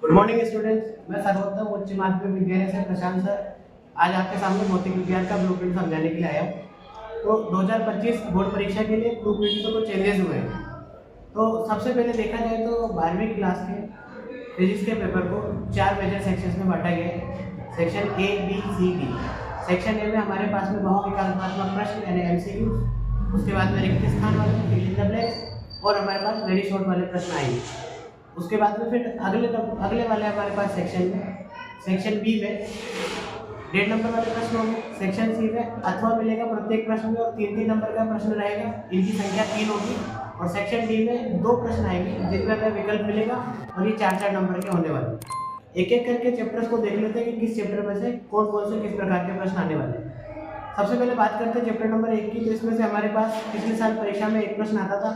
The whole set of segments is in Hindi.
गुड मॉर्निंग स्टूडेंट्स, मैं सर्वोत्तम उच्च माध्यमिक विद्यालय से प्रशांत सर आज आपके सामने भौतिक विज्ञान का ब्लूप्रिंट समझाने के लिए आया हूँ। तो 2025 बोर्ड परीक्षा के लिए ब्लूप्रिंट में कुछ चेंजेस हुए हैं। तो सबसे पहले देखा जाए तो 12वीं क्लास के फिजिक्स के पेपर को 4 मेजर सेक्शंस में बांटा गया है। Section A, B, C, D. Section A में हमारे पास में बहुविकल्पात्मक प्रश्न यानी एमसीक्यू, उसके बाद में रिक्त स्थान वाले फिल इन द ब्लैंक्स और हमारे पास वेरी शॉर्ट वाले प्रश्न आएंगे। उसके बाद में फिर अगले वाले हमारे पास सेक्शन बी में 1.5 नंबर वाले प्रश्न होंगे। सेक्शन सी में अथवा मिलेगा प्रत्येक प्रश्न में और 3-3 नंबर का प्रश्न रहेगा, इनकी संख्या 3 होगी। और सेक्शन डी में 2 प्रश्न आएंगे जिनमें हमें विकल्प मिलेगा और ये 4-4 नंबर के होने वाले। एक एक करके चैप्टर्स को देख लेते हैं कि किस चैप्टर में से कौन कौन से किस प्रकार के प्रश्न आने वाले हैं। सबसे पहले बात करते हैं चैप्टर नंबर 1 की। तो इसमें से हमारे पास पिछले साल परीक्षा में 1 प्रश्न आता था,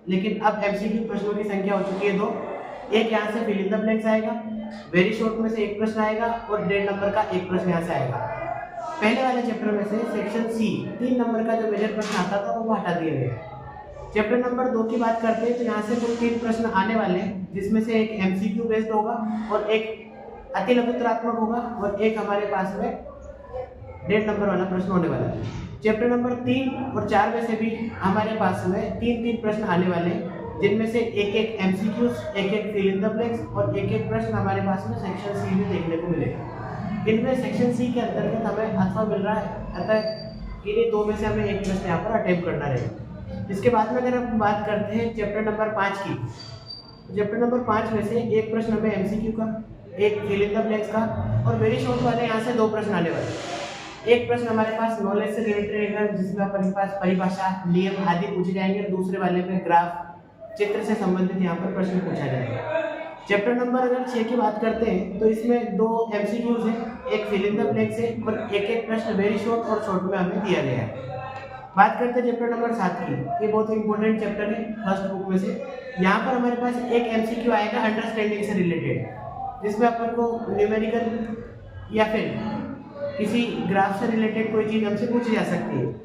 लेकिन अब एमसीक्यू प्रश्नों की संख्या हो चुकी है 2। एक यहाँ से फिल इन द ब्लैंक्स आएगा, वेरी शॉर्ट में से 1 प्रश्न आएगा और 1.5 नंबर का 1 प्रश्न यहाँ से आएगा। पहले वाले चैप्टर में से सेक्शन सी 3 नंबर का जो मेजर प्रश्न आता था वो हटा दिया गया। चैप्टर नंबर 2 की बात करते हैं तो यहाँ से कुल 3 प्रश्न आने वाले हैं, जिसमें से एक एमसीक्यू बेस्ड होगा और एक अति लघुत्तरात्मक होगा और एक हमारे पास में 1.5 नंबर वाला प्रश्न होने वाला है। चैप्टर नंबर 3 और 4 में से भी हमारे पास में 3-3 प्रश्न आने वाले हैं, जिनमें से एक एमसीक्यूज, एक फिल इन द ब्लैंक्स और एक प्रश्न हमारे पास में सेक्शन सी में देखने को मिलेगा। इनमें सेक्शन सी के अंतर्गत हमें अथवा मिल रहा है, अतः इन्हीं 2 में से हमें 1 प्रश्न यहाँ पर अटेम्प्ट करना रहेगा। इसके बाद में अगर हम बात करते हैं चैप्टर नंबर 5 की, चैप्टर नंबर 5 में से 1 प्रश्न हमें एमसीक्यू का, एक फिल इन द ब्लैंक्स का और वेरी शॉर्ट वाले यहाँ से 2 प्रश्न आने वाले। एक प्रश्न हमारे पास नॉलेज से रिलेटेड रहेगा, जिसमें हमारे पास परिभाषा, नियम आदि पूछे जाएंगे और दूसरे वाले में ग्राफ, चित्र से संबंधित यहाँ पर प्रश्न पूछा जाएगा। चैप्टर नंबर अगर 6 की बात करते हैं तो इसमें 2 एमसीक्यूज हैं, एक फिल इन द ब्लैंक्स है और एक प्रश्न वेरी शॉर्ट और शॉर्ट में हमें दिया गया है। बात करते हैं चैप्टर नंबर 7 की। ये बहुत इंपॉर्टेंट चैप्टर है फर्स्ट बुक में से। यहाँ पर हमारे पास एक एमसीक्यू आएगा अंडरस्टैंडिंग से रिलेटेड, जिसमें अपन को न्यूमेरिकल या फिर किसी ग्राफ से रिलेटेड कोई चीज़ हमसे पूछी जा सकती है।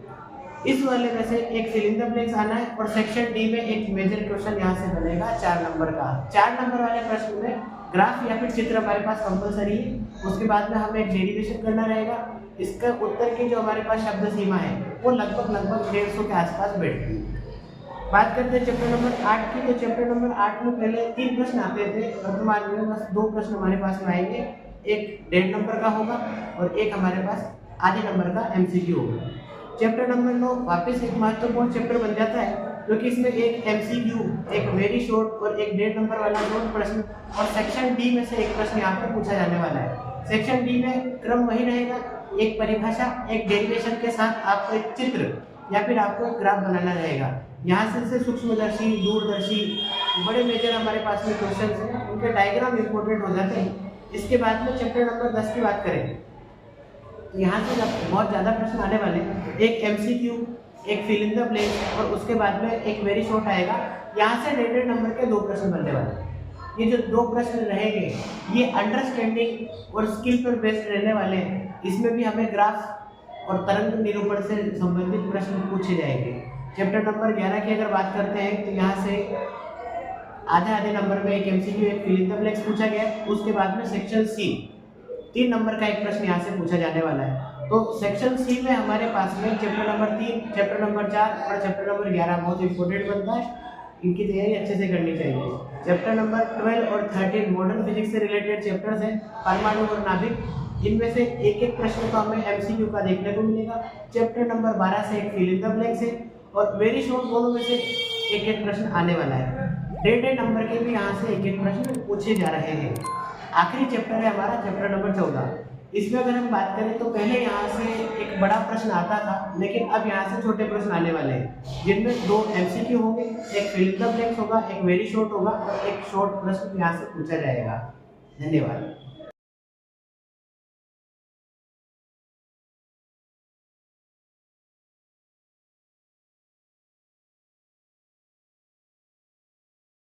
इस वाले में से एक फिल इन द ब्लैंक्स आना है और सेक्शन डी में एक मेजर क्वेश्चन यहाँ से बनेगा 4 नंबर का। 4 नंबर वाले प्रश्न में ग्राफ या फिर चित्र हमारे पास कंपलसरी है। उसके बाद में हमें एक डेरिवेशन करना रहेगा। इसका उत्तर की जो हमारे पास शब्द सीमा है वो लगभग 150 के आसपास बैठती है। बात करते हैं चैप्टर नंबर 8 की। तो चैप्टर नंबर 8 में पहले 3 प्रश्न आते थे, वर्तमान में बस 2 प्रश्न हमारे पास में आएंगे। एक 1.5 नंबर का होगा और एक हमारे पास आधे नंबर का एमसीक्यू होगा। चैप्टर नंबर 9 वापस एक महत्वपूर्ण चैप्टर बन जाता है, क्योंकि इसमें एक एमसीक्यू, एक वेरी शॉर्ट और एक 1.5 नंबर वाला 2 प्रश्न और सेक्शन डी में से एक प्रश्न यहाँ पर पूछा जाने वाला है। सेक्शन डी में क्रम वही रहेगा, एक परिभाषा, एक डेरिवेशन के साथ आपको एक चित्र या फिर आपको एक ग्राफ बनाना रहेगा। यहाँ से सूक्ष्मदर्शी, दूरदर्शी, बड़े मेजर हमारे पास में क्वेश्चन हैं, उनके डायग्राम इंपॉर्टेंट हो जाते हैं। इसके बाद में चैप्टर नंबर 10 की बात करें तो यहाँ से बहुत ज़्यादा प्रश्न आने वाले हैं। एक एमसीक्यू, एक फिल इन द ब्लैंक और उसके बाद में एक वेरी शॉर्ट आएगा। यहाँ से 1.5 नंबर के 2 प्रश्न बनने वाले हैं। ये जो 2 प्रश्न रहेंगे ये अंडरस्टैंडिंग और स्किल पर बेस्ड रहने वाले हैं। इसमें भी हमें ग्राफ और तरंग निरूपण से संबंधित प्रश्न पूछे जाएंगे। चैप्टर नंबर 11 की अगर बात करते हैं तो यहाँ से आधे नंबर में एक एमसीक्यू, एक फिल इन द ब्लैंक्स पूछा गया है। उसके बाद में सेक्शन सी 3 नंबर का एक प्रश्न यहाँ से पूछा जाने वाला है। तो सेक्शन सी में हमारे पास में चैप्टर नंबर 3, चैप्टर नंबर 4 और चैप्टर नंबर 11 बहुत इंपॉर्टेंट बनता है। इनकी तैयारी अच्छे से करनी चाहिए। चैप्टर नंबर 12 और 13 मॉडर्न फिजिक्स से रिलेटेड चैप्टर्स हैं, परमाणु और नाभिक। इनमें से एक प्रश्न तो हमें एमसीक्यू का देखने को मिलेगा। चैप्टर नंबर 12 से एक फिल इन द ब्लैंक्स है और वेरी शॉर्ट दोनों में से एक प्रश्न आने वाला है। 1.5 नंबर के भी यहाँ से एक प्रश्न पूछे जा रहे हैं। आखिरी चैप्टर है हमारा चैप्टर नंबर 14। इसमें अगर हम बात करें तो पहले यहाँ से एक बड़ा प्रश्न आता था, लेकिन अब यहाँ से छोटे प्रश्न आने वाले हैं, जिनमें 2 एमसीक्यू होंगे, एक फिल इन द ब्लैंक्स होगा, एक वेरी शॉर्ट होगा और एक शॉर्ट प्रश्न यहाँ से पूछा जाएगा। धन्यवाद।